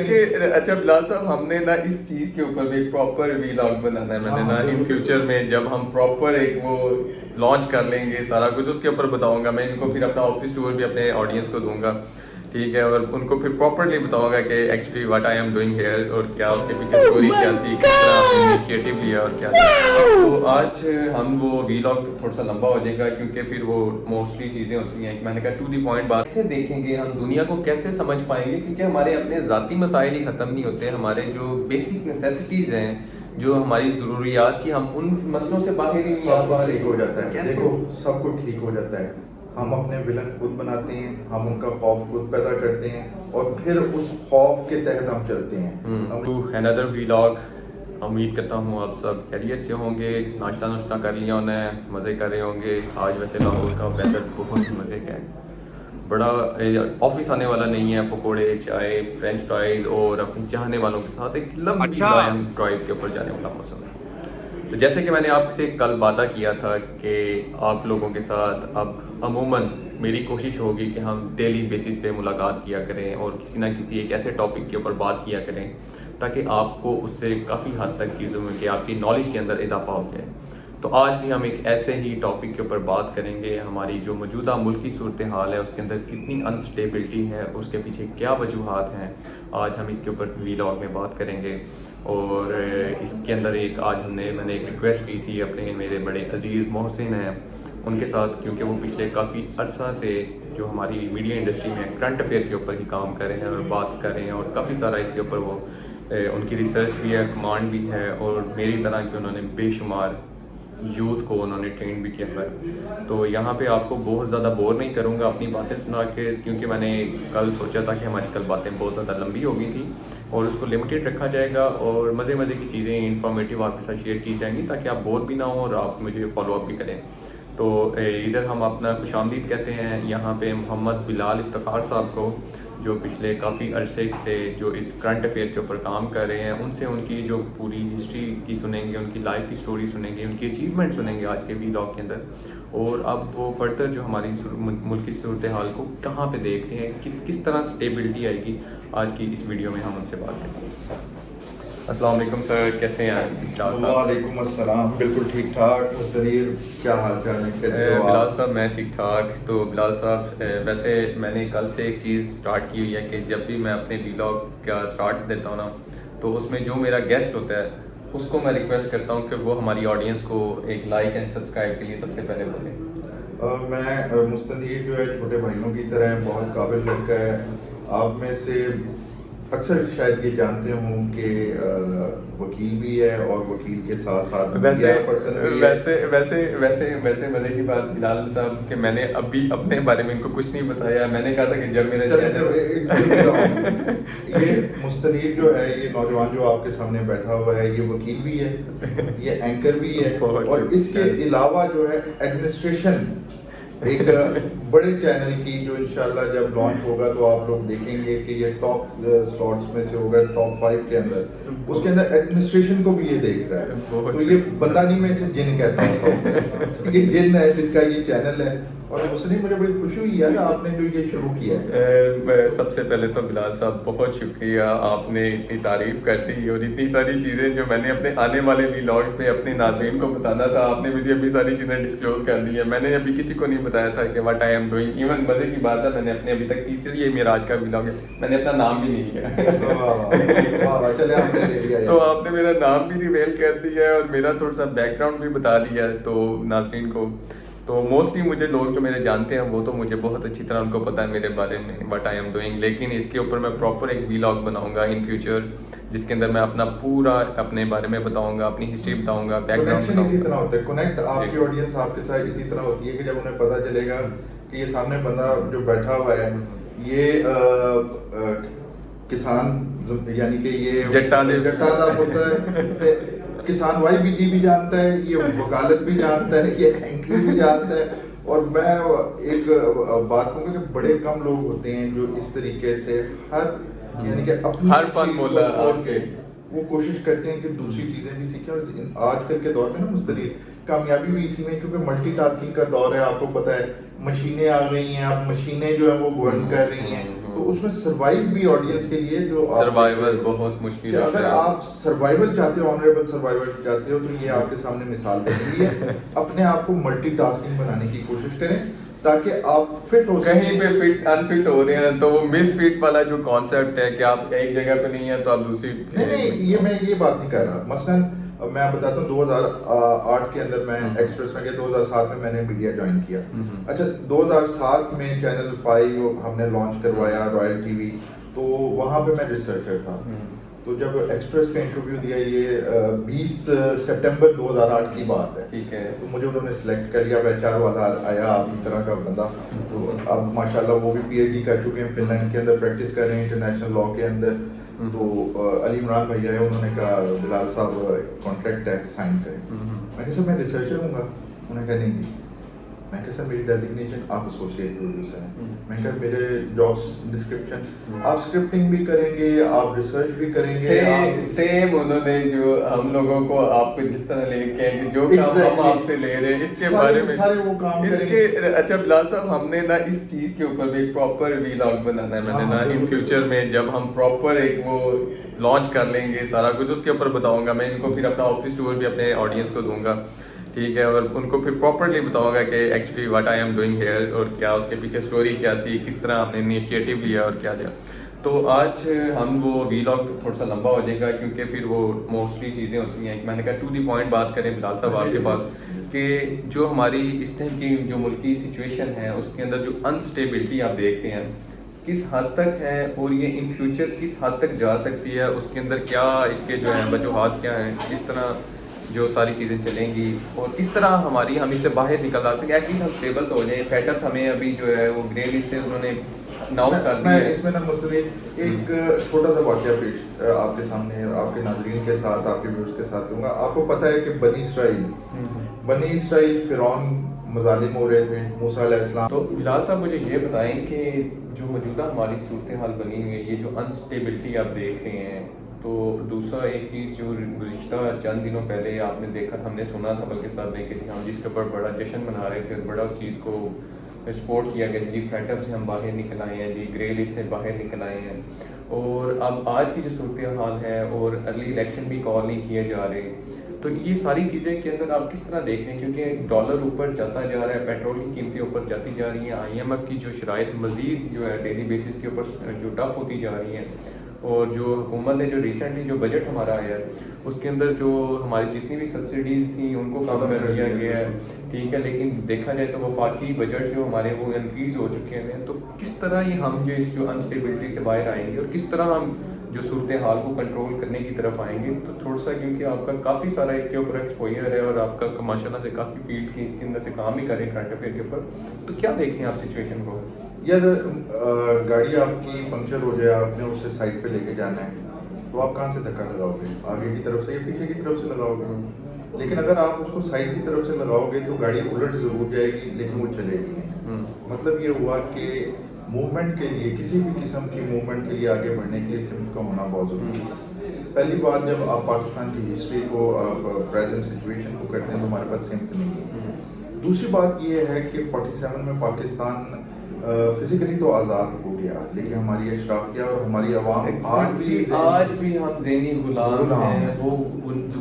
کے اچھا بلال صاحب ہم نے نا اس چیز کے اوپر بھی ایک پراپر ویلاگ بنانا ہے. میں نے نا ان فیوچر میں جب ہم پراپر ایک وہ لانچ کر لیں گے سارا کچھ اس کے اوپر بتاؤں گا. میں ان کو پھر اپنا آفس ٹور بھی اپنے آڈینس کو دوں گا, ٹھیک ہے, اور ان کو پھر پراپرلی بتاؤں گا کہ actually what I am doing here اور کیا اس کے پیچھے اسٹوری کیا تھی, کس طرح انیشیٹو لیا اور کیا تھا. تو آج ہم وہ ویلاگ تھوڑا سا لمبا ہو جائے گا کیونکہ پھر وہ موسٹلی چیزیں ہوتی ہیں, میں نے کہا ٹو دی پوائنٹ بات سے دیکھیں گے ہم دنیا کو کیسے سمجھ پائیں گے, کیونکہ ہمارے اپنے ذاتی مسائل ہی ختم نہیں ہوتے. ہمارے جو بیسک نیسیسٹیز ہیں, جو ہماری ضروریات کی, ہم ان مسئلوں سے باہر ہی نہیں آ پا رہے. ٹھیک ہو جاتا ہے, دیکھو سب کچھ ٹھیک ہو جاتا ہے. ہم اپنے ولن خود بناتے ہیں, ہم ان کا خوف خود پیدا کرتے ہیں اور پھر اس خوف کے تحت ہم چلتے ہیں. another vlog. امید کرتا ہوں آپ سب خیریت سے ہوں گے, ناشتہ کر لیا انہیں, مزے کر رہے ہوں گے. آج ویسے لاہور کا ویدر بہت ہی مزے کا ہے, بڑا آفس آنے والا نہیں ہے. پکوڑے, چائے, فرینچ فرائز اور اپنی چاہنے والوں کے ساتھ ایک لمبی لائن ڈرائیو کے اوپر جانے والا موسم ہے. تو جیسے کہ میں نے آپ سے کل وعدہ کیا تھا کہ آپ لوگوں کے ساتھ اب عموماً میری کوشش ہوگی کہ ہم ڈیلی بیسس پہ ملاقات کیا کریں اور کسی نہ کسی ایک ایسے ٹاپک کے اوپر بات کیا کریں تاکہ آپ کو اس سے کافی حد تک چیزوں میں کہ آپ کی نالج کے اندر اضافہ ہو جائے. تو آج بھی ہم ایک ایسے ہی ٹاپک کے اوپر بات کریں گے. ہماری جو موجودہ ملکی صورتحال ہے اس کے اندر کتنی انسٹیبلٹی ہے, اس کے پیچھے کیا وجوہات ہیں, آج ہم اس کے اوپر ویلاگ میں بات کریں گے. اور اس کے اندر میں نے ایک ریکویسٹ کی تھی اپنے میرے بڑے عزیز محسن ہیں ان کے ساتھ, کیونکہ وہ پچھلے کافی عرصہ سے جو ہماری میڈیا انڈسٹری میں کرنٹ افیئر کے اوپر ہی کام کر رہے ہیں اور بات کر رہے ہیں, اور کافی سارا اس کے اوپر وہ ان کی ریسرچ بھی ہے, کمانڈ بھی ہے, اور میری طرح کہ انہوں نے بے شمار یوتھ کو انہوں نے ٹرین بھی کیا ہے. تو یہاں پہ آپ کو بہت زیادہ بور نہیں کروں گا اپنی باتیں سنا کے, کیونکہ میں نے کل سوچا تھا کہ ہماری کل باتیں بہت زیادہ لمبی ہو گئی تھیں اور اس کو لمیٹیڈ رکھا جائے گا اور مزے کی چیزیں انفارمیٹیو آپ کے ساتھ شیئر کی جائیں گی تاکہ آپ بور بھی نہ ہوں اور آپ مجھے فالو اپ بھی کریں. تو ادھر ہم اپنا خوش آمدید کہتے ہیں یہاں پہ محمد بلال افتخار صاحب کو, جو پچھلے کافی عرصے سے جو اس کرنٹ افیئر کے اوپر کام کر رہے ہیں. ان سے ان کی جو پوری ہسٹری کی سنیں گے, ان کی لائف کی سٹوری سنیں گے, ان کی اچیومنٹ سنیں گے آج کے ویلاگ کے اندر, اور اب وہ فردر جو ہماری ملکی صورتحال کو کہاں پہ دیکھ رہے ہیں, کس طرح سٹیبلٹی آئے گی, آج کی اس ویڈیو میں ہم ان سے بات کریں گے. السلام علیکم سر, کیسے ہیں؟ وعلیکم السلام, بالکل ٹھیک ٹھاک. مستنیر کیا حال چال ہے, کیسے ہو بلال صاحب؟ میں ٹھیک ٹھاک. تو بلال صاحب ویسے میں نے کل سے ایک چیز سٹارٹ کی ہوئی ہے کہ جب بھی میں اپنے ویلاگ کا سٹارٹ دیتا ہوں نا, تو اس میں جو میرا گیسٹ ہوتا ہے اس کو میں ریکویسٹ کرتا ہوں کہ وہ ہماری آڈینس کو ایک لائک اینڈ سبسکرائب کے لیے سب سے پہلے بولیں. میں مستنیر جو ہے چھوٹے بھائیوں کی طرح بہت قابل لڑکا ہے. آپ میں سے اکثر شاید یہ جانتے ہوں کہ وکیل بھی ہے اور وکیل کے ساتھ ساتھ ویسے مزے کی بات بلال صاحب کہ میں نے ابھی اپنے بارے میں ان کو کچھ نہیں بتایا. میں نے کہا تھا کہ جب میرا یہ مستنیر جو ہے, یہ نوجوان جو آپ کے سامنے بیٹھا ہوا ہے, یہ وکیل بھی ہے, یہ اینکر بھی ہے, اور اس کے علاوہ جو ہے ایڈمنسٹریشن ایک بڑے چینل کی, جو انشاءاللہ جب لانچ ہوگا تو آپ لوگ دیکھیں گے کہ یہ ٹاپ سلاٹس میں سے ہوگا, ٹاپ 5 کے اندر. اس کے اندر ایڈمنسٹریشن کو بھی یہ دیکھ رہا ہے. تو یہ بندہ نہیں, میں اسے جن کہتا ہوں, یہ جن ہے جس کا یہ چینل ہے. اور اس نے مجھے بڑی خوشی ہوئی ہے کہ آپ نے جو یہ شروع کیا ہے. سب سے پہلے تو بلال صاحب بہت شکریہ, آپ نے اتنی تعریف کر دی اور اتنی ساری چیزیں جو میں نے اپنے آنے والے ویلاگس میں اپنے ناظرین کو بتانا تھا, آپ نے مجھے ابھی ساری چیزیں ڈسکلوز کر دی ہیں. میں نے ابھی کسی کو نہیں بتایا تھا کہ what I am doing. Even مزے کی بات ہے, میں نے اپنے ابھی تک تیسری, یہ میرا آج کا ویلاگ ہے, میں نے اپنا نام بھی نہیں لیا. تو آپ نے میرا نام بھی ریویل کر دیا ہے اور میرا تھوڑا سا بیک گراؤنڈ بھی بتا دیا ہے تو ناظرین کو. تو موسٹلی مجھے لوگ جو میرے جانتے ہیں وہ تو مجھے بہت اچھی طرح ان کو پتہ ہے میرے بارے میں واٹ آئی ایم ڈوئنگ. لیکن اس کے اوپر میں پراپر ایک ویلاگ بناؤں گا ان فیوچر, جس کے اندر میں اپنا پورا اپنے بارے میں بتاؤں گا, اپنی ہسٹری بتاؤں گا, بیک گراؤنڈ اسی طرح ہوتا ہے کنیکٹ. آپ کی آڈینس آپ کے ساتھ اسی طرح ہوتی ہے کہ جب انہیں پتہ چلے گا کہ یہ سامنے بندہ جو بیٹھا ہوا ہے یہ کسان, یعنی کہ یہ جٹا ہوتا ہے, کسان وائی بھی جی بھی جانتا ہے, یہ وکالت بھی جانتا ہے, یہ اینکرنگ بھی جانتا ہے. اور میں ایک بات کہوں گا کہ بڑے کم لوگ ہوتے ہیں جو اس طریقے سے یعنی کہ اپنی ہر فن مولا کے وہ کوشش کرتے ہیں کہ دوسری چیزیں بھی سیکھیں. اور آج کل کے دور میں نا مستقل کامیابی بھی اسی میں, کیونکہ ملٹی ٹاسکنگ کا دور ہے, آپ کو پتہ ہے مشینیں آ گئی ہیں, اب مشینیں جو ہے وہ گورن کر رہی ہیں. تو تو اس میں سروائیو بھی آڈینس کے لیے جو سروائیول بہت مشکل ہے. اگر آپ سروائیول چاہتے ہو, آنریبل سروائیول چاہتے ہو, تو یہ آپ کے سامنے مثال بنی ہوئی ہے. اپنے آپ کو ملٹی ٹاسکنگ بنانے کی کوشش کریں تاکہ آپ فٹ ہو سکیں. کہیں پہ فٹ انفٹ ہو رہے ہیں تو وہ مس فٹ والا جو کانسیپٹ ہے کہ آپ ایک جگہ پہ نہیں ہیں تو آپ دوسری. نہیں, یہ میں یہ بات نہیں کر رہا. مثلاً میں آپ بتاتا ہوں 2008 کے اندر میں ایکسپریس میں گیا, 2007 میں میں نے میڈیا جوائن کیا. اچھا 2007 میں چینل 5 ہم نے لانچ کروایا, رائل ٹی وی, تو وہاں پہ میں ریسرچر تھا. تو جب ایکسپریس کا انٹرویو دیا, یہ 20 سپٹمبر 2008 کی بات ہے, ٹھیک ہے, تو مجھے انہوں نے سلیکٹ کر لیا. HR والا آیا آپ طرح کا بندہ, تو اب ماشاءاللہ وہ بھی PhD کر چکے ہیں, فن لینڈ کے اندر پریکٹس کر رہے ہیں انٹرنیشنل لاء کے اندر. تو علی عمران بھیا ہے, انہوں نے کہا بلال صاحب کانٹریکٹ ہے سائن کریں. میں نے کہا سر میں ریسرچر ہوں گا. انہوں نے کہا نہیں نہیں. میں کہا سر میری ڈیزگنیشن آپ ایسوسیٹ پروڈیوسر ہیں. میں کہا میرے جاب ڈسکرپشن آپ اسکرپٹنگ بھی کریں گے, آپ ریسرچ بھی کریں گے. سیم انہوں نے جو ہم لوگوں کو آپ کو جس طرح لے کے کہ جو کام ہم آپ سے لے رہے ہیں اس کے بارے میں سارے وہ کام اس کے. اچھا بلال صاحب, ہم نے نا اس چیز کے اوپر بھی ایک پراپر ویلاگ بنانا ہے. میں نے نا ان فیوچر میں جب ہم پراپر ایک وہ لانچ کر لیں گے سارا کچھ, اس کے اوپر بتاؤں گا. میں ان کو پھر اپنا آفس ٹور بھی اپنے آڈینس کو دوں گا, ٹھیک ہے, اور ان کو پھر پراپرلی بتاؤں گا کہ actually what I am doing here, اور کیا اس کے پیچھے اسٹوری کیا تھی, کس طرح ہم نے انیشیٹو لیا اور کیا دیا. تو آج ہم وہ ویلاگ تھوڑا سا لمبا ہو جائے گا کیونکہ پھر وہ موسٹلی چیزیں ہوتی ہیں. میں نے کہا ٹو دی پوائنٹ بات کریں بلال صاحب آپ کے پاس, کہ جو ہماری اس ٹائم کی جو ملکی سچویشن ہے اس کے اندر جو انسٹیبلٹی آپ دیکھتے ہیں کس حد تک ہے, اور یہ ان فیوچر کس حد تک جا سکتی ہے, اس کے اندر کیا اس کے جو ہیں وجوہات کیا ہیں, کس طرح جو ساری چیزیں چلیں گی, اور کس طرح ہم اس سے باہر نکل آ سکیں. ایٹ لیسٹ ہم اسٹیبل تو ہو جائیں. فیٹرس ہمیں ابھی جو ہے وہ گرے لسٹ سے انہوں نے اناؤنس کر دیا ہے. اس میں نا مسئلے ایک چھوٹا سا واقعہ پیش آپ کے سامنے, آپ کے ناظرین کے ساتھ, آپ کے ویورز کے ساتھ دوں گا. آپ کو پتہ ہے کہ بنی اسرائیل فرعون مظالم ہو رہے تھے, موسیٰ علیہ السلام. تو بلال صاحب مجھے یہ بتائیں کہ جو موجودہ ہماری صورتحال بنی ہوئی ہے, یہ جو انسٹیبلٹی آپ دیکھ رہے ہیں, تو دوسرا ایک چیز جو گزشتہ چند دنوں پہلے آپ نے دیکھا, ہم نے سنا تھا بلکہ صاحب نے کہ ہم جس کے اوپر بڑا جشن منا رہے تھے, بڑا اس چیز کو سپورٹ کیا کہ جی فیٹر سے ہم باہر نکل آئے ہیں, جی گرے لسٹ سے باہر نکل آئے ہیں. اور اب آج کی جو صورتحال ہے, اور ارلی الیکشن بھی کال نہیں کیے جا رہے, تو یہ ساری چیزیں کے اندر آپ کس طرح دیکھ رہے ہیں, کیونکہ ڈالر اوپر جاتا جا رہا ہے, پیٹرول کی قیمتیں اوپر جاتی جا رہی ہیں, IMF کی جو شرائط مزید جو ہے ڈیلی بیسس کے اوپر جو ٹف ہوتی جا رہی ہیں, اور جو حکومت نے جو ریسنٹلی جو بجٹ ہمارا آیا ہے اس کے اندر جو ہماری جتنی بھی سبسڈیز تھیں ان کو کم کر دیا گیا ہے, ٹھیک ہے, لیکن دیکھا جائے تو وفاقی بجٹ جو ہمارے وہ انکریز ہو چکے ہیں. تو کس طرح یہ ہم جو اس جو انسٹیبلٹی سے باہر آئیں گے, اور کس طرح ہم جو صورتحال کو کنٹرول کرنے کی طرف آئیں گے. تو تھوڑا سا کیونکہ آپ کا کافی سارا اس کے اوپر ایکسپوئر ہے, اور آپ کا ماشاءاللہ سے کافی فیلڈ کی اس کے اندر سے کام بھی کریں کرنٹ افیئر کے اوپر, تو کیا دیکھیں آپ سچویشن کو؟ یار گاڑی آپ کی پنکچر ہو جائے, آپ نے اسے سائڈ پہ لے کے جانا ہے, تو آپ کہاں سے دھکا لگاؤ گے, آگے کی طرف سے یا پیچھے کی طرف سے لگاؤ گے. لیکن اگر آپ اس کو سائڈ کی طرف سے لگاؤ گے تو گاڑی الٹ ضرور جائے گی لیکن وہ چلے گی نہیں. مطلب یہ ہوا کہ موومنٹ کے لیے, کسی بھی قسم کی موومنٹ کے لیے, آگے بڑھنے کے لیے سمت کا ہونا بہت ضروری ہے. پہلی بات, جب آپ پاکستان کی ہسٹری کو, آپ پریزنٹ سچویشن کو کرتے ہیں تو ہمارے پاس سمت نہیں ہے. دوسری بات یہ ہے کہ 47 میں پاکستان فزیکلی تو آزاد ہو گیا, لیکن ہماری اشرافیہ اور ہماری عوام آج بھی ہم ذہنی غلام ہیں. وہ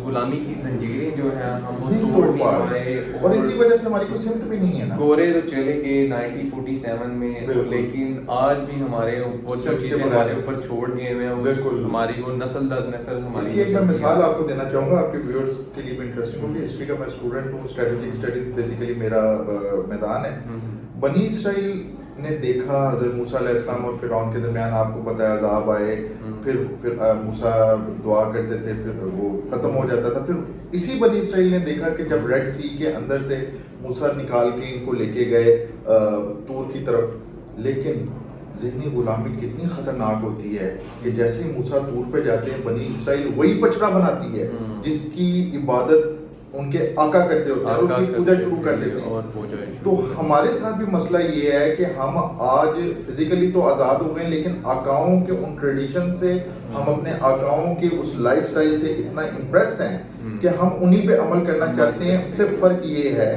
غلامی کی زنجیریں جو ہیں ہم وہ توڑ نہیں پائے, اور اسی وجہ سے ہماری کوئی سمت بھی نہیں ہے نا. گورے تو چلے گئے 1947 میں, لیکن آج بھی ہمارے وہ چیزیں ہمارے اوپر چھوڑ گئے ہوئے ہیں. بالکل ہماری وہ نسل در نسل ہماری. اس کی ایک میں مثال آپ کو دینا چاہوں گا, آپ کے ویورز کے لیے بھی انٹرسٹنگ ہوگی. ہسٹری کا میں اسٹوڈنٹ ہوں, اسٹریٹجک اسٹڈیز بیسیکلی میرا میدان ہے. بنی اسرائیل نے دیکھا حضرت موسیٰ علیہ السلام اور فرعون کے درمیان, آپ کو پتہ ہے عذاب آئے, پھر موسیٰ دعا کرتے تھے, پھر وہ ختم ہو جاتا تھا. پھر اسی بنی اسرائیل نے دیکھا کہ جب ریڈ سی کے اندر سے موسیٰ نکال کے ان کو لے کے گئے طور کی طرف, لیکن ذہنی غلامی کتنی خطرناک ہوتی ہے کہ جیسے موسیٰ طور پہ جاتے ہیں, بنی اسرائیل وہی بچڑا بناتی ہے جس کی عبادت ان کے آقا کرتے ہوتے ہیں, اور اس کی پوجا شروع کر دیتے ہیں. تو ہمارے ساتھ بھی مسئلہ یہ ہے کہ ہم آج فزیکلی تو آزاد ہو گئے, لیکن آقاؤں کے ان ٹریڈیشن سے, ہم اپنے آقاؤں کے اس لائف سٹائل سے اتنا امپریس ہیں کہ ہم انہی پہ عمل کرنا چاہتے ہیں. صرف فرق یہ ہے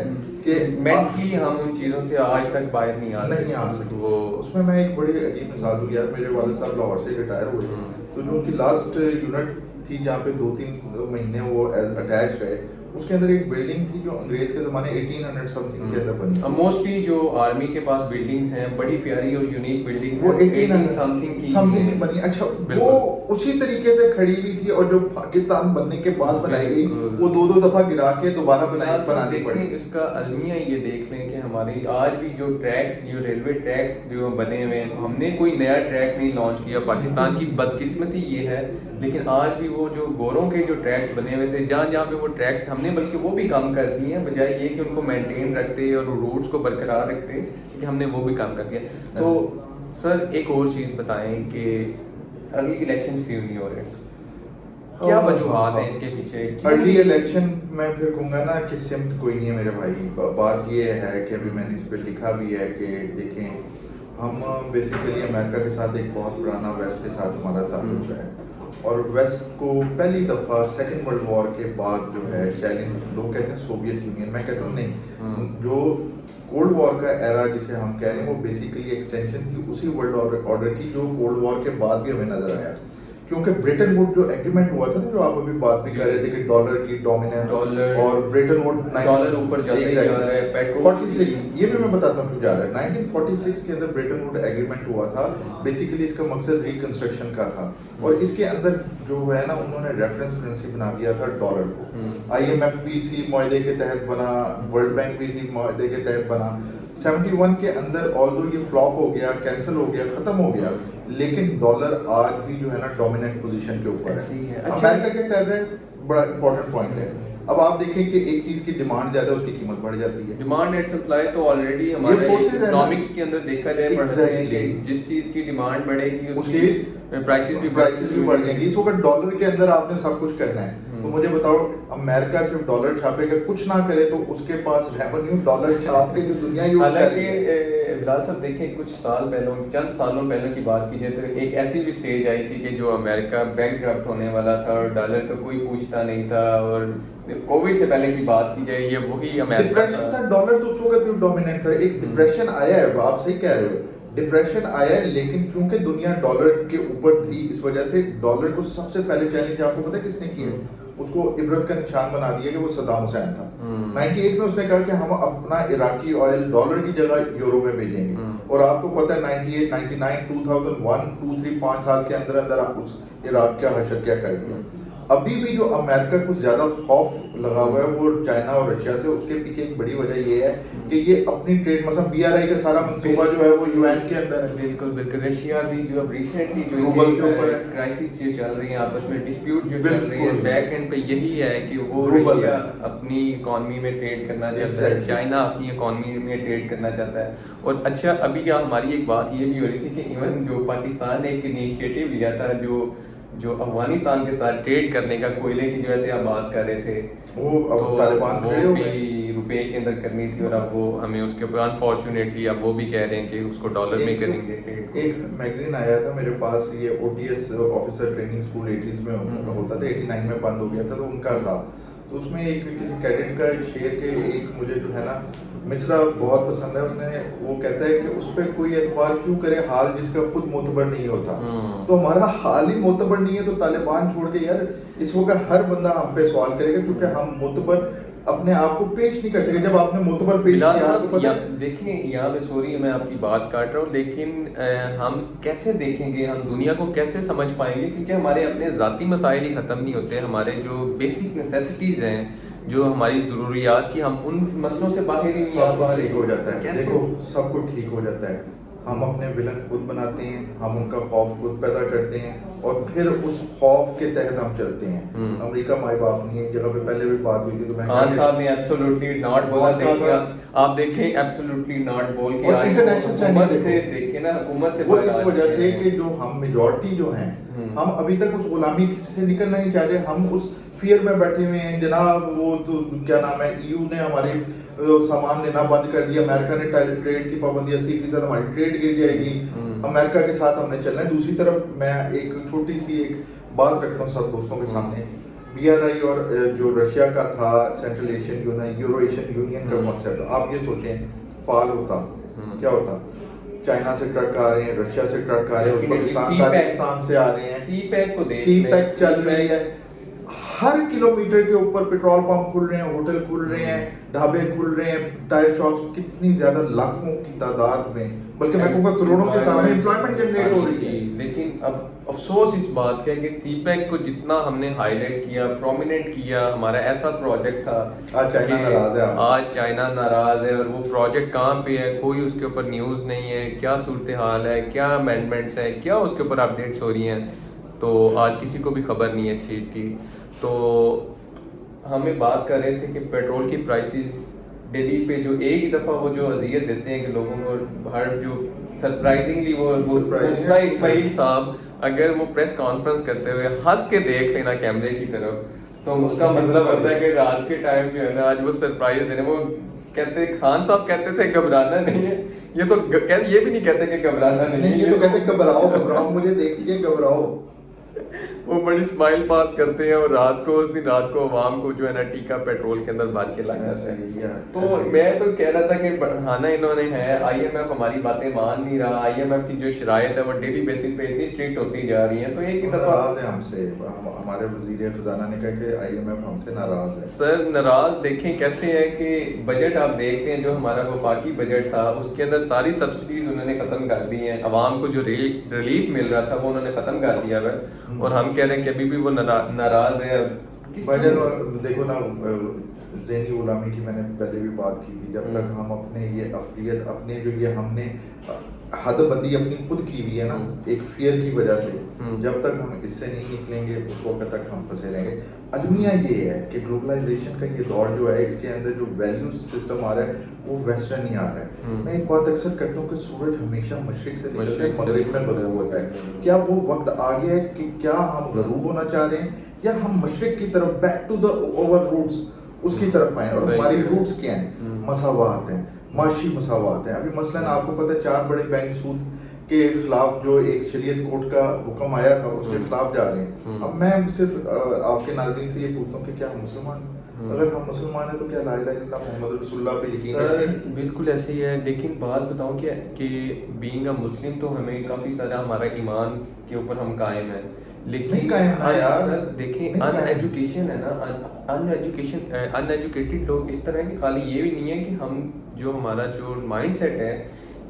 کہ mentally ہم ان چیزوں سے آج تک باہر نہیں آ سکتے. وہ اس میں ایک بڑی عجیب مثال دوں یار. میرے والد صاحب لاہور سے ریٹائر ہوئے, تو جو ان کی لاسٹ یونٹ تھی جہاں پہ 2-3 مہینے وہ اٹیچ رہے, اس کے اندر ایک بلڈنگ تھی جو انگریز کے زمانے 1800 سمتھنگ کے اندر بنی. موسٹلی جو آرمی کے پاس بلڈنگز ہیں بڑی پیاری اور یونیک بلڈنگ وہ 1800 سمتھنگ کی بنی. اچھا وہ اسی طریقے سے کھڑی ہوئی تھی, اور جو پاکستان بننے کے بعد بنائی گئی وہ 2 دفعہ گرا کے دوبارہ بنانی پڑی. اس کا المیہ یہ دیکھ لیں کہ ہماری آج بھی جو ٹریکس, جو ریلوے ٹریکس جو بنے ہوئے ہیں, ہم نے کوئی نیا ٹریک نہیں لانچ کیا. پاکستان کی بدقسمتی یہ ہے, لیکن آج بھی وہ جو گوروں کے جو ٹریکس بنے ہوئے تھے, جہاں جہاں پہ وہ ٹریکس ہم نے بلکہ وہ بھی کام کر دیے ہیں, بجائے یہ کہ ان کو مینٹین رکھتے اور روٹس کو برقرار رکھتے, کہ ہم نے وہ بھی کام کر دیا. تو سر ایک اور چیز بتائیں کہ ارلی الیکشنز کیوں نہیں ہو رہے, کیا وجوہات ہیں اس کے پیچھے؟ ارلی الیکشن میں پھر کہوں گا نا کہ سمت کوئی نہیں ہے میرے بھائی. بات یہ ہے کہ ابھی میں نے اس پہ لکھا بھی ہے کہ دیکھیں ہم بیسیکلی امریکہ کے ساتھ ایک بہت پرانا ویسٹ کے ساتھ ہمارا تعلق ہے, اور ویسٹ کو پہلی دفعہ سیکنڈ ورلڈ وار کے بعد جو ہے چیلنج, لوگ کہتے ہیں سوویت یونین, میں کہتا ہوں نہیں, جو کولڈ وار کا ایرا جسے ہم کہہ رہے ہیں وہ بیسیکلی ایکسٹینشن تھی اسی ورلڈ آرڈر کی جو کولڈ وار کے بعد بھی ہمیں نظر آیا. کیونکہ برٹن ووڈ جو ایگریمنٹ ہوا تھا نا, جو آپ ابھی بات بھی کر رہے تھے کہ ڈالر کی ڈومیننس, اور برٹن ووڈ ڈالر اوپر جا رہا ہے, پیٹرول 46, یہ بھی میں بتاتا ہوں کیوں جا رہا ہے. 1946 کے اندر برٹن ووڈ ایگریمنٹ ہوا تھا. بیسیکلی اس کا مقصد ریکنسٹرکشن کا تھا, اور اس کے اندر جو ہے نا انہوں نے ریفرنس کرنسی بنا دیا تھا ڈالر کو. IMF بھی اسی معاہدے کے تحت بنا, ورلڈ بینک بھی اسی معاہدے کے تحت بنا. 71 کے اندر آلدو یہ فلاپ ہو گیا, کینسل ہو گیا, ختم ہو گیا, لیکن ڈالر آج بھی جو ہے نا ڈومیننٹ پوزیشن کے اوپر ہے. امریکہ کیا کر رہے ہیں, بڑا امپورٹنٹ پوائنٹ ہے. اب آپ دیکھیں کہ ایک چیز کی ڈیمانڈ زیادہ, اس کی قیمت بڑھ جاتی ہے. ڈیمانڈ اینڈ سپلائی تو آلریڈی ہمارے اکنامکس کے اندر دیکھا جائے پڑھتے ہیں کہ جس چیز کی ڈیمانڈ بڑھے گی اس کی پرائسز بھی بڑھ جائیں گی. اس وقت ڈالر کے اندر آپ نے سب کچھ کرنا ہے. تو مجھے بتاؤ, امریکہ صرف ڈالر چھاپے گا, کچھ نہ کرے تو اس کے پاس ریونیو ڈالر چھاپ کے جو دنیا یوز کر رہی ہے. بلال صاحب دیکھیں کچھ سال پہلوں, چند سالوں پہلے کی بات کی جائے تو ایک ایسی بھی سٹیج آئی تھی کہ جو امریکہ بینک کرپٹ ہونے والا تھا اور ڈالر کا کوئی پوچھتا نہیں تھا. اور کووڈ سے پہلے کی بات کی جائے, یہ وہی امریکہ تھا, ڈالر تو اس وقت بھی ڈومیننٹ تھا. ایک ڈپریشن آیا ہے, آپ صحیح کہہ رہے ہو, ڈپریشن آیا ہے, لیکن کیونکہ دنیا ڈالر کے اوپر تھی اس وجہ سے ڈالر کو سب سے پہلے چیلنج آپ کو پتا ہے کس نے کیا, اس کو عبرت کا نشان بنا دیا کہ وہ صدام حسین تھا. 98 میں اس نے کہا کہ ہم اپنا عراقی آئل ڈالر کی جگہ یورو میں بھیجیں گے, اور آپ کو پتا ہے 98, 99, 2001, 2, 3, 5 سال کے اندر اندر آپ اس عراق کا حشر کیا کر دیا. ابھی بھی جو امریکہ کو زیادہ خوف لگا ہوا ہے وہ چائنا اور رشیا سے, اس کے پیچھے ایک بڑی وجہ یہ ہے کہ یہ اپنی ٹریڈ, مثلا BRI کا سارا منصوبہ جو ہے وہ UN کے اندر ہے. بالکل بالکل. رشیا بھی جو اب ریسنٹلی جو روبل کے اوپر کرائسس جو چل رہی ہیں, آپس میں ڈسپیوٹ جو چل رہی ہے, بیک اینڈ پہ یہی ہے کہ وہ رشیا اپنی اکانومی میں ٹریڈ کرنا چاہتا ہے, چائنا اپنی اکانومی میں ٹریڈ کرنا چاہتا ہے. اور اچھا ابھی ہماری ایک بات یہ بھی ہو رہی تھی کہ ایون جو پاکستان نے ایک انیشیٹو لیا تھا جو افغانستان کے ساتھ ٹریڈ کرنے کا, کوئلے کی جو ایسے آپ بات کر رہے تھے, وہ طالبان وہ بھی روپے کے اندر کرنی تھی, اور اب وہ ہمیں اس کے اوپر انفارچونیٹلی اب وہ بھی کہہ رہے ہیں کہ اس کو ڈالر میں کریں گے. ایک میگزین آیا تھا میرے پاس, یہ OTS officer training school 80s میں ہوتا تھا, 89 میں بند ہو گیا تھا, تو ان کا تھا. تو اس میں ایک کسی کیڈٹ کا شعر کے ایک مجھے جو ہے نا مصرع بہت پسند ہے. اس نے وہ کہتا ہے کہ اس پہ کوئی اعتبار کیوں کرے حال جس کا خود معتبر نہیں ہوتا. تو ہمارا حال ہی معتبر نہیں ہے, تو طالبان چھوڑ کے یار اس وقت ہر بندہ ہم پہ سوال کرے گا, کیونکہ ہم معتبر اپنے آپ کو پیش نہیں کر سکے. جب آپ نے معتبر پیش کیا, دیکھیں یہاں پہ سوری میں آپ کی بات کاٹ رہا ہوں, لیکن ہم کیسے دیکھیں گے, ہم دنیا کو کیسے سمجھ پائیں گے, کیونکہ ہمارے اپنے ذاتی مسائل ہی ختم نہیں ہوتے. ہمارے جو بیسک نیسیسٹیز ہیں, جو ہماری ضروریات کی, ہم ان مسئلوں سے باہر ہی ٹھیک ہو جاتا ہے. دیکھو سب کچھ ٹھیک ہو جاتا ہے, ہم اپنے ولن خود بناتے ہیں, ہم ان کا خوف خود پیدا کرتے ہیں, اور پھر اس خوف کے تحت ہم چلتے ہیں. امریکہ مائی باپ نہیں ہے, ایک جگہ پہ پہلے بھی بات ہوئی تھی, تو خان صاحب نے ایبسولوٹلی ناٹ بولا. آپ دیکھیں ایبسولوٹلی ناٹ بول کے حکومت سے دیکھیں نا, حکومت سے وہ اس وجہ سے کہ جو ہم میجورٹی جو ہیں, ہم ابھی تک اس غلامی سے نکلنا نہیں چاہ رہے. ہم اس فیئر میں بیٹھے ہوئے ہیں جناب. وہ تو کیا نام ہے, EU نے ہمارے سامان لینا بند کر دیا, امریکہ نے ٹریڈ کی پابندی 80% ہماری ٹریڈ گر جائے گی, امریکہ کے ساتھ ہم نے چلنا ہے. دوسری طرف میں ایک چھوٹی سی ایک بات رکھتا ہوں سب دوستوں کے سامنے, BRI اور جو رشیا کا تھا central Asian euro Asian union کا کانسیپٹ، آپ یہ سوچیں فعال ہوتا کیا ہوتا؟ چائنا سے ٹرک آ رہے ہیں، رشیا سے ٹرک آ رہے ہیں، پاکستان سے آ رہے ہیں، سی پیک چل رہی ہے، ہر کلومیٹر کے اوپر پیٹرول پمپ کھل رہے ہیں، ہوٹل کھل رہے ہیں، ڈھابے کھل رہے ہیں، ٹائر شاپس، کتنی زیادہ لاکھوں کی تعداد میں، بلکہ میں کہوں گا کروڑوں کے سامنے امپلائمنٹ جنریٹ ہو رہی ہے. لیکن اب افسوس اس بات کا کہ سی پیک کو جتنا ہم نے ہائی لائٹ کیا، پرومیننٹ کیا، ہمارا ایسا پروجیکٹ تھا، آج چائنا ناراض ہے، آج چائنا ناراض ہے، اور وہ پروجیکٹ کہاں پہ ہے، کوئی اس کے اوپر نیوز نہیں ہے، کیا صورتحال ہے، کیا امینڈمنٹس ہیں، کیا اس کے اوپر اپڈیٹس ہو رہی ہیں، تو آج کسی کو بھی خبر نہیں ہے اس چیز کی. تو ہمیں بات کر رہے تھے کہ پیٹرول کی پرائسز دہلی پہ جو ایک ہی دفعہ وہ جو اذیت دیتے ہیں کہ لوگوں کو ہر جو سرپرائزنگلی وہ اسماعیل صاحب اگر وہ پریس کانفرنس کرتے ہوئے ہنس کے دیکھ لینا کیمرے کی طرف تو اس کا مطلب ہوتا ہے کہ رات کے ٹائم جو ہے نا آج وہ سرپرائز دے رہے ہیں. وہ کہتے خان صاحب کہتے تھے گھبرانا نہیں ہے، یہ تو یہ بھی نہیں کہتے کہ گھبرانا نہیں ہے، یہ تو کہتے گھبراؤ مجھے دیکھ لیجیے گھبراؤ. وہ بڑی اسمائل پاس کرتے ہیں، اور رات کو اس دن رات کو عوام کو جو ہے نا ٹیکا پیٹرول کے اندر بھر کے لایا ہے. تو میں تو کہہ رہا تھا کہ بڑھانا انہوں نے ہے، IMF ہماری باتیں مان نہیں رہا، IMF کی جو شرائط ہے وہ ڈیلی بیسس پہ اتنی اسٹرکٹ ہوتی جا رہی ہیں. تو ایک ہی دفعہ ناراض ہے ہم سے، ہمارے وزیر خزانہ نے کہا کہ IMF ہم سے ناراض ہے. سر ناراض دیکھیں کیسے ہے کہ بجٹ آپ دیکھتے ہیں جو ہمارا وفاقی بجٹ تھا اس کے اندر ساری سبسڈیز انہوں نے ختم کر دی ہیں، عوام کو جو ریلیف مل رہا تھا وہ انہوں نے ختم کر دیا ہے، اور ہم کہہ رہے ہیں کہ ابھی بھی وہ ناراض ہے. دیکھو نا ذہنی غلامی کی میں نے پہلے بھی بات کی تھی، جب تک ہم اپنے یہ افریت اپنے جو یہ ہم نے حد بندی اپنی خود کی ہوئی ہے نا ایک فیئر کی وجہ سے، جب تک ہم اس سے نہیں نکلیں گے اس وقت تک ہم پھنسے رہیں گے. المیہ یہ ہے کہ گلوبلائزیشن کا یہ دور جو ہے اس کے اندر جو ویلیو سسٹم آ رہا ہے وہ ویسٹرن ہی آ رہا ہے. میں ایک بات اکثر کرتا ہوں کہ سورج ہمیشہ مشرق سے مغرب میں غروب ہوتا ہے. کیا وہ وقت آ گیا ہے کہ کیا ہم غروب ہونا چاہ رہے ہیں یا ہم مشرق کی طرف back to the our roots اس کی طرف آئیں؟ اور ہماری روٹس کیا ہیں؟ مساوات ہیں، معاشی مساوات ہیں. ابھی مثلاً آپ کو پتہ ہے 4 بڑے بینک سود کے خلاف جو ایک شریعت کورٹ کا حکم آیا تھا اس کے خلاف جا رہے ہیں. اب میں صرف آپ کے ناظرین سے یہ پوچھتا ہوں کہ کیا ہم مسلمان ہیں؟ اگر ہم مسلمان ہیں تو کیا لا الہ الا اللہ محمد رسول اللہ پہ یقین کرتے ہیں؟ بالکل ایسے ہی ہے. لیکن بات بتاؤں کہ بینگ اے مسلم تو ہمیں کافی سارا ہمارا ایمان کے اوپر ہم قائم ہیں، لیکن دیکھیں ان ایجوکیشن ہے نا، ان ایجوکیٹڈ لوگ اس طرح کہ خالی یہ بھی نہیں ہے کہ ہم جو ہمارا جو مائنڈ سیٹ ہے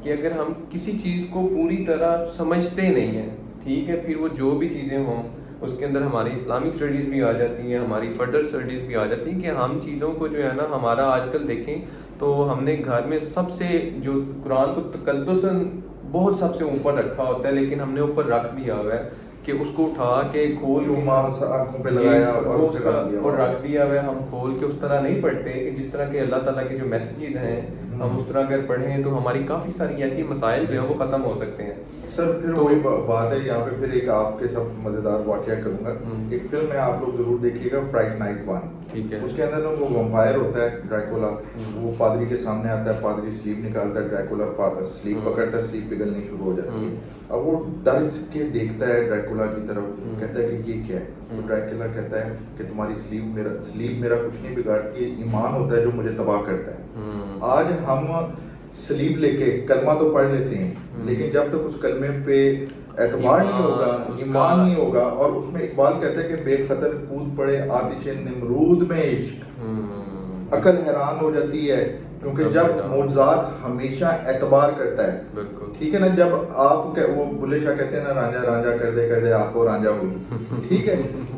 کہ اگر ہم کسی چیز کو پوری طرح سمجھتے نہیں ہیں، ٹھیک ہے، پھر وہ جو بھی چیزیں ہوں اس کے اندر ہماری اسلامک اسٹڈیز بھی آ جاتی ہیں، ہماری فردر اسٹڈیز بھی آ جاتی ہیں کہ ہم چیزوں کو جو ہے نا ہمارا آج کل دیکھیں تو ہم نے گھر میں سب سے جو قرآن کو تقدساً بہت سب سے اوپر رکھا ہوتا ہے، لیکن ہم نے اوپر رکھ دیا ہوا ہے کہ اس کو اٹھا کے کھول آنکھوں پہ لگایا اور رکھ دیا ہوا ہے. ہم کھول کے اس طرح نہیں پڑھتے کہ جس طرح کے اللہ تعالیٰ کے جو میسیجز ہیں ہم اس طرح اگر پڑھیں تو ہماری کافی ساری ایسی مسائل جو ہیں وہ ختم ہو سکتے ہیں. سر پھر وہی بات ہے یہاں پہ پھر ایک آپ کے ساتھ مزیدار واقعہ کروں گا. ایک فلم ہے آپ لوگ ضرور دیکھیے گا، فرائڈے نائٹ 1. ٹھیک ہے، اس کے اندر وہ ویمپائر ہوتا ہے ڈریکولا، وہ پادری کے سامنے آتا ہے، پادری سلیپ نکالتا ہے، ڈریکولا سلیپ پکڑتا ہے، سلیپ پگھلنی شروع ہو جاتی ہے. اب وہ ڈر کے دیکھتا ہے ڈریکولا کی طرف، کہتا ہے کہ یہ کیا ہے؟ تو ڈریکولا کہتا ہے کہ تمہاری سلیپ میرا کچھ نہیں بگاڑتی، یہ ایمان ہوتا ہے جو مجھے تباہ کرتا ہے. آج ہم سلیب لے کے کلمہ تو پڑھ لیتے ہیں، لیکن جب تک اس کلمے پہ اعتبار نہیں ہوگا، ایمان نہیں ہوگا، اور اس میں اقبال کہتا ہے کہ بے خطر کود پڑے آتش نمرود میں عشق، عقل حیران ہو جاتی ہے کیونکہ جب معجزات ہمیشہ اعتبار کرتا ہے. ٹھیک ہے نا، جب آپ وہ بلے شاہ کہتے ہیں نا رانجھا رانجھا کر دے آپ کو رانجھا ہوئی، ٹھیک ہے،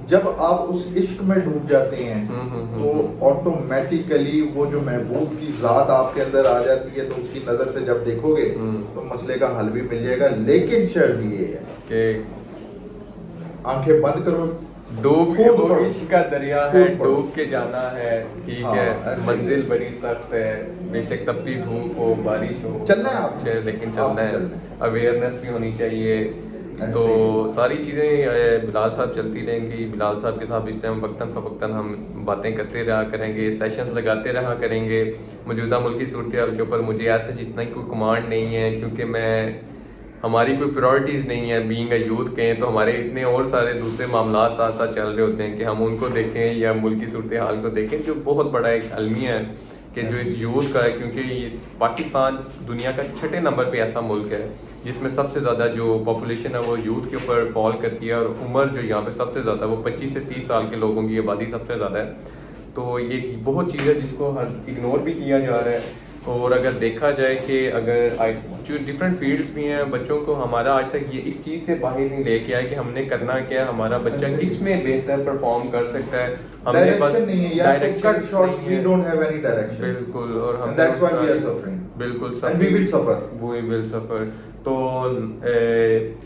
جب آپ اس عشق میں ڈوب جاتے ہیں تو آٹومیٹیکلی وہ جو محبوب کی ذات آپ کے اندر آ جاتی ہے، تو اس کی نظر سے جب دیکھو گے تو مسئلے کا حل بھی مل جائے گا. لیکن شرط یہ ہے کہ آنکھیں بند کرو، ڈوب کے وہ عشق کا دریا ہے، ڈوب کے جانا ہے، ٹھیک ہے، منزل بڑی سخت ہے، بے شک تپتی دھوپ ہو بارش ہو، چلنا ہے آپ لیکن چلنا ہے، اویئرنیس بھی ہونی چاہیے. تو ساری چیزیں بلال صاحب چلتی رہیں گی. بلال صاحب کے ساتھ اس ٹائم وقتاً فوقتاً ہم باتیں کرتے رہا کریں گے، سیشنز لگاتے رہا کریں گے. موجودہ ملکی صورتحال کے اوپر مجھے ایسا جتنا ہی کوئی کمانڈ نہیں ہے، کیونکہ میں ہماری کوئی پرائرٹیز نہیں ہے بینگ اے یوتھ کہیں تو ہمارے اتنے اور سارے دوسرے معاملات ساتھ ساتھ چل رہے ہوتے ہیں کہ ہم ان کو دیکھیں یا ملک کی صورتحال کو دیکھیں، جو بہت بڑا ایک المیہ ہے کہ جو اس یوتھ کا ہے، کیونکہ یہ پاکستان دنیا کا 6 نمبر پہ ایسا ملک ہے جس میں سب سے زیادہ جو پاپولیشن ہے وہ یوتھ کے اوپر فال کرتی ہے، اور عمر جو یہاں پہ سب سے زیادہ وہ 25 سے 30 سال کے لوگوں کی آبادی سب سے زیادہ ہے. تو یہ بہت چیز ہے جس کو اگنور بھی کیا جا رہا ہے. اور اگر دیکھا جائے کہ اگر جو ڈفرینٹ فیلڈس بھی ہیں، بچوں کو ہمارا آج تک یہ اس چیز سے باہر نہیں لے کے آئے کہ ہم نے کرنا کیا ہے، ہمارا بچہ کس میں بہتر پرفارم کر سکتا ہے. ہم نے بس بالکل، اور ہم بالکل سفر. تو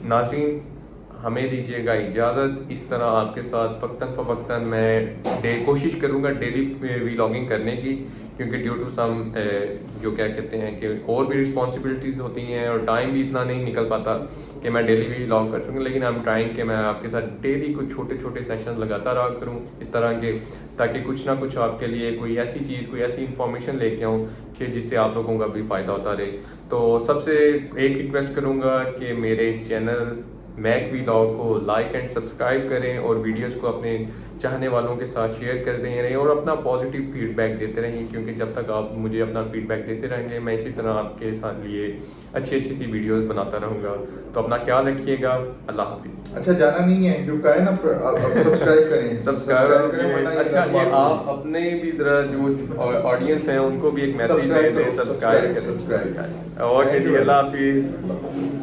ناظرین ہمیں دیجیے گا اجازت. اس طرح آپ کے ساتھ وقتاً فوقتاً میں کوشش کروں گا ڈیلی ویلاگنگ کرنے کی، کیونکہ ڈیو ٹو سم جو کیا کہتے ہیں کہ اور بھی رسپانسبلٹیز ہوتی ہیں اور ٹائم بھی اتنا نہیں نکل پاتا کہ میں ڈیلی ویلاگ کر سکوں. لیکن آئی ایم ٹرائنگ کہ میں آپ کے ساتھ ڈیلی کچھ چھوٹے چھوٹے سیشن لگاتا رہا کروں اس طرح کے، تاکہ کچھ نہ کچھ آپ کے لیے کوئی ایسی چیز، کوئی ایسی انفارمیشن لے کے آؤں کہ جس سے آپ لوگوں کا بھی فائدہ ہوتا رہے. تو سب سے ایک ریکویسٹ کروں گا کہ میرے چینل میک ویلاگ کو لائک اینڈ سبسکرائب کریں اور ویڈیوز کو اپنے چاہنے والوں کے ساتھ شیئر کرتے رہیں اور اپنا پازیٹیو فیڈ بیک دیتے رہیں، کیونکہ جب تک آپ مجھے اپنا فیڈ بیک دیتے رہیں گے میں اسی طرح آپ کے ساتھ لیے اچھی سی ویڈیوز بناتا رہوں گا. تو اپنا خیال رکھیے گا. اللہ حافظ. اچھا جانا نہیں ہے جو کہا ہے نا سبسکرائب کریں. اچھا یہ آپ اپنے بھی ذرا جو آڈینس ہیں ان کو بھی ایک میسیج دے دیں، سبسکرائب کریں. اوکے جی، اللہ حافظ.